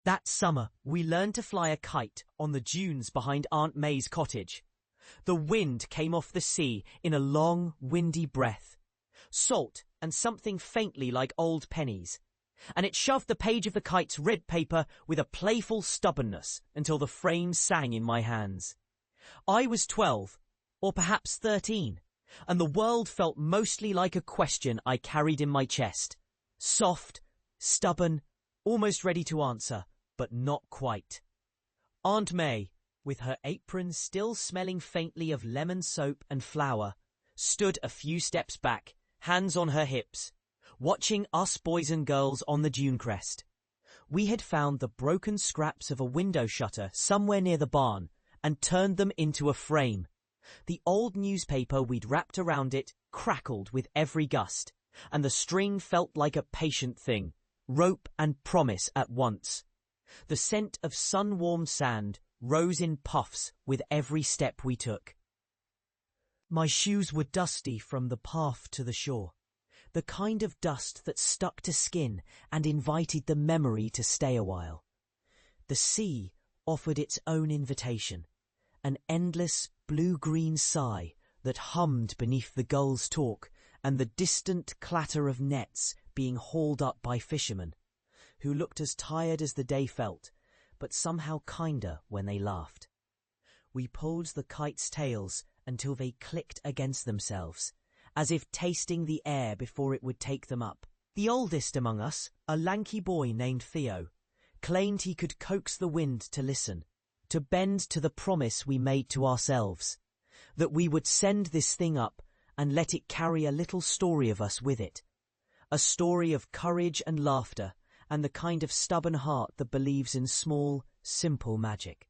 That summer, we learned to fly a kite on the dunes behind Aunt Mae's cottage. The wind came off the sea in a long, windy breath, salt and something faintly like old pennies, and it shoved the page of the kite's red paper with a playful stubbornness until the frame sang in my hands. I was 12, or perhaps 13, and the world felt mostly like a question I carried in my chest. Soft, stubborn, almost ready to answer, but not quite. Aunt Mae, with her apron still smelling faintly of lemon soap and flour, stood a few steps back, hands on her hips, watching us boys and girls on the dune crest. We had found the broken scraps of a window shutter somewhere near the barn and turned them into a frame. The old newspaper we'd wrapped around it crackled with every gust, and the string felt like a patient thing, rope and promise at once. The scent of sun-warmed sand rose in puffs with every step we took. My shoes were dusty from the path to the shore, the kind of dust that stuck to skin and invited the memory to stay a while. The sea offered its own invitation, an endless blue-green sigh that hummed beneath the gulls' talk and the distant clatter of nets being hauled up by fishermen, who looked as tired as the day felt, but somehow kinder when they laughed. We pulled the kite's tails until they clicked against themselves, as if tasting the air before it would take them up. The oldest among us, a lanky boy named Theo, claimed he could coax the wind to listen, to bend to the promise we made to ourselves, that we would send this thing up and let it carry a little story of us with it, a story of courage and laughter, and the kind of stubborn heart that believes in small, simple magic.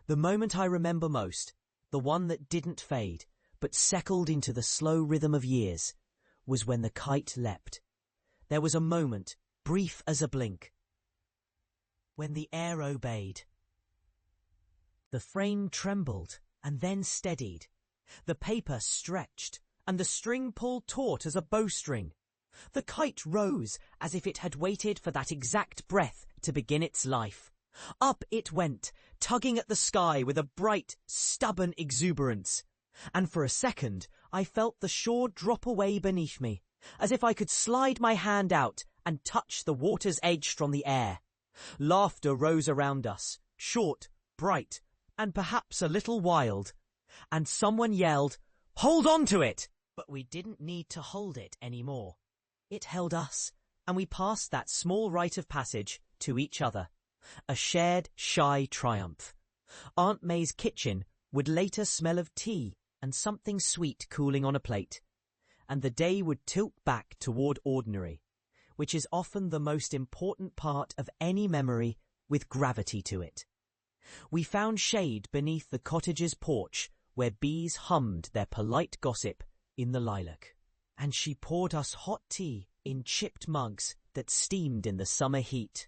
The moment I remember most, the one that didn't fade, but settled into the slow rhythm of years, was when the kite leapt. There was a moment, brief as a blink, when the air obeyed. The frame trembled and then steadied. The paper stretched, and the string pulled taut as a bowstring. The kite rose as if it had waited for that exact breath to begin its life. Up it went, tugging at the sky with a bright, stubborn exuberance. And for a second, I felt the shore drop away beneath me, as if I could slide my hand out and touch the water's edge from the air. Laughter rose around us, short, bright, and perhaps a little wild. And someone yelled, "Hold on to it!" But we didn't need to hold it anymore. It held us, and we passed that small rite of passage to each other, a shared, shy triumph. Aunt Mae's kitchen would later smell of tea and something sweet cooling on a plate, and the day would tilt back toward ordinary, which is often the most important part of any memory with gravity to it. We found shade beneath the cottage's porch where bees hummed their polite gossip in the lilac, and she poured us hot tea in chipped mugs that steamed in the summer heat.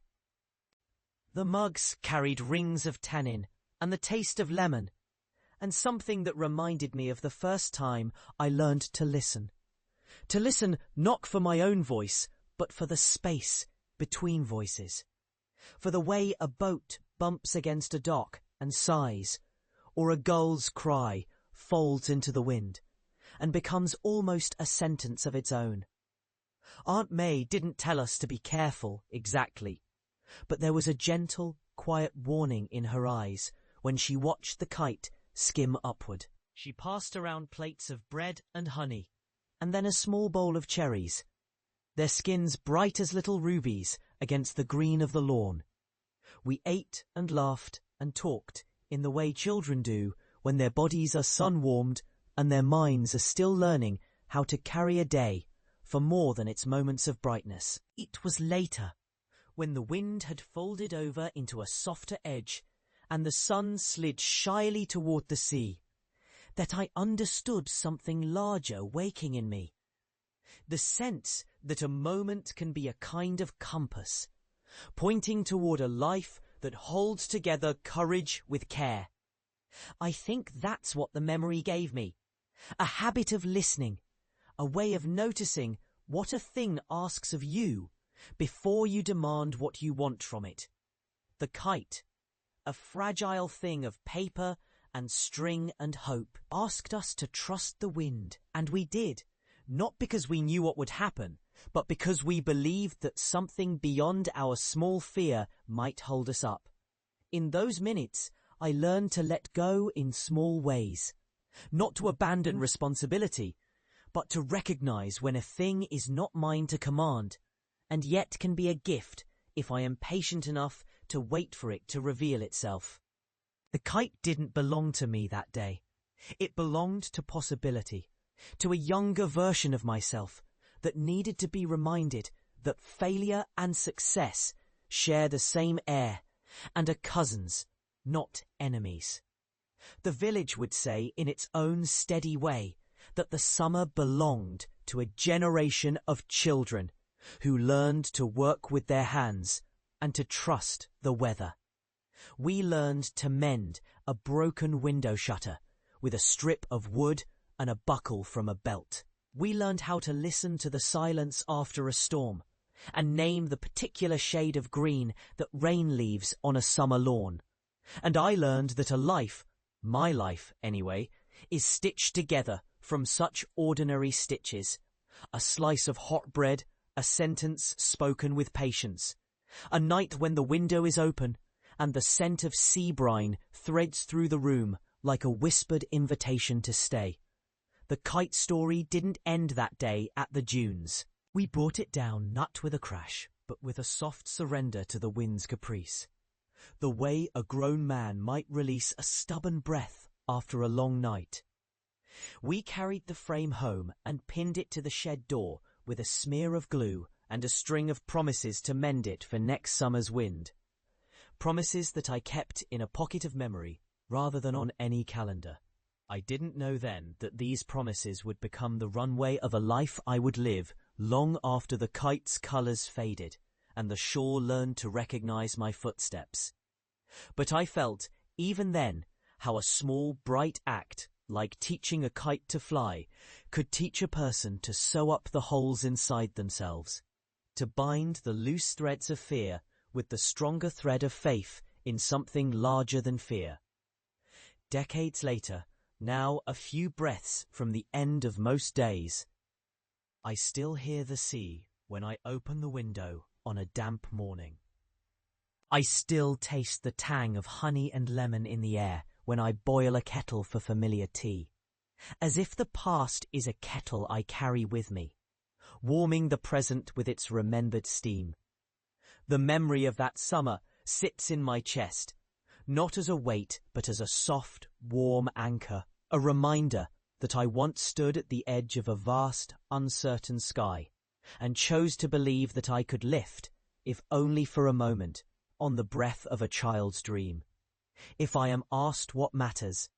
The mugs carried rings of tannin and the taste of lemon, and something that reminded me of the first time I learned to listen. To listen not for my own voice, but for the space between voices. For the way a boat bumps against a dock and sighs, or a gull's cry folds into the wind and becomes almost a sentence of its own. Aunt Mae didn't tell us to be careful exactly, but there was a gentle, quiet warning in her eyes when she watched the kite skim upward. She passed around plates of bread and honey, and then a small bowl of cherries, their skins bright as little rubies against the green of the lawn. We ate and laughed and talked in the way children do when their bodies are sun-warmed and their minds are still learning how to carry a day for more than its moments of brightness. It was later, when the wind had folded over into a softer edge and the sun slid shyly toward the sea, that I understood something larger waking in me. The sense that a moment can be a kind of compass, pointing toward a life that holds together courage with care. I think that's what the memory gave me. A habit of listening, a way of noticing what a thing asks of you before you demand what you want from it. The kite, a fragile thing of paper and string and hope, asked us to trust the wind, and we did, not because we knew what would happen, but because we believed that something beyond our small fear might hold us up. In those minutes, I learned to let go in small ways, not to abandon responsibility, but to recognize when a thing is not mine to command, and yet can be a gift if I am patient enough to wait for it to reveal itself. The kite didn't belong to me that day. It belonged to possibility, to a younger version of myself that needed to be reminded that failure and success share the same air and are cousins, not enemies. The village would say in its own steady way that the summer belonged to a generation of children who learned to work with their hands and to trust the weather. We learned to mend a broken window shutter with a strip of wood and a buckle from a belt. We learned how to listen to the silence after a storm and name the particular shade of green that rain leaves on a summer lawn. And I learned that a life, my life anyway, is stitched together from such ordinary stitches. A slice of hot bread, a sentence spoken with patience, a night when the window is open and the scent of sea brine threads through the room like a whispered invitation to stay. The kite story didn't end that day at the dunes. We brought it down not with a crash, but with a soft surrender to the wind's caprice, the way a grown man might release a stubborn breath after a long night. We carried the frame home and pinned it to the shed door with a smear of glue and a string of promises to mend it for next summer's wind. Promises that I kept in a pocket of memory rather than on any calendar. I didn't know then that these promises would become the runway of a life I would live long after the kite's colours faded and the shore learned to recognize my footsteps. But I felt, even then, how a small, bright act, like teaching a kite to fly, could teach a person to sew up the holes inside themselves, to bind the loose threads of fear with the stronger thread of faith in something larger than fear. Decades later, now a few breaths from the end of most days, I still hear the sea when I open the window on a damp morning. I still taste the tang of honey and lemon in the air when I boil a kettle for familiar tea, as if the past is a kettle I carry with me, warming the present with its remembered steam. The memory of that summer sits in my chest, not as a weight but as a soft, warm anchor, a reminder that I once stood at the edge of a vast, uncertain sky and chose to believe that I could lift, if only for a moment, on the breath of a child's dream. If I am asked what matters,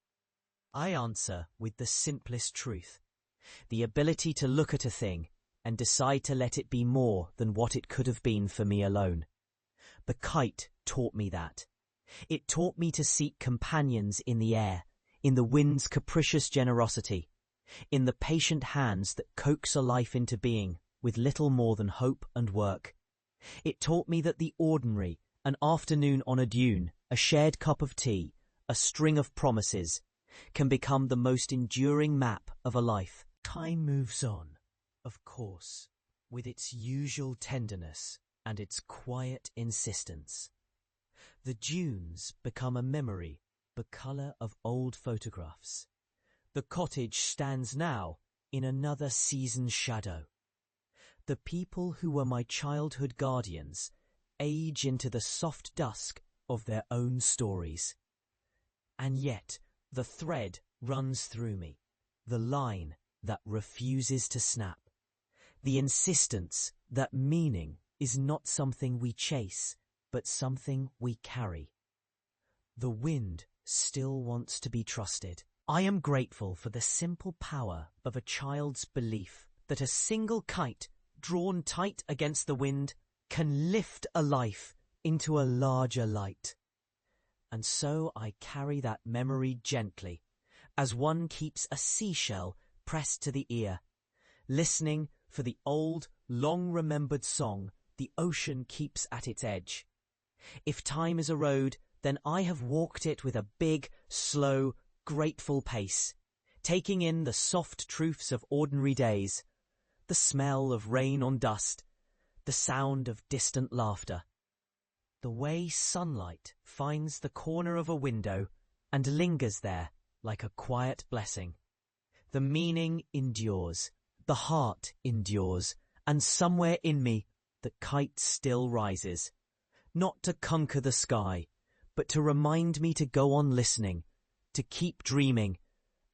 I answer with the simplest truth: the ability to look at a thing and decide to let it be more than what it could have been for me alone. The kite taught me that. It taught me to seek companions in the air, in the wind's capricious generosity, in the patient hands that coax a life into being with little more than hope and work. It taught me that the ordinary, an afternoon on a dune, a shared cup of tea, a string of promises, can become the most enduring map of a life. Time moves on, of course, with its usual tenderness and its quiet insistence. The dunes become a memory, the colour of old photographs. The cottage stands now in another season's shadow. The people who were my childhood guardians age into the soft dusk of their own stories. And yet the thread runs through me, the line that refuses to snap, the insistence that meaning is not something we chase, but something we carry. The wind still wants to be trusted. I am grateful for the simple power of a child's belief that a single kite drawn tight against the wind can lift a life into a larger light. And so I carry that memory gently, as one keeps a seashell pressed to the ear, listening for the old, long-remembered song the ocean keeps at its edge. If time is a road, then I have walked it with a big, slow, grateful pace, taking in the soft truths of ordinary days, the smell of rain on dust, the sound of distant laughter, the way sunlight finds the corner of a window and lingers there like a quiet blessing. The meaning endures, the heart endures, and somewhere in me the kite still rises, not to conquer the sky, but to remind me to go on listening, to keep dreaming,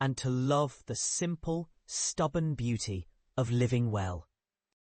and to love the simple, stubborn beauty of living well.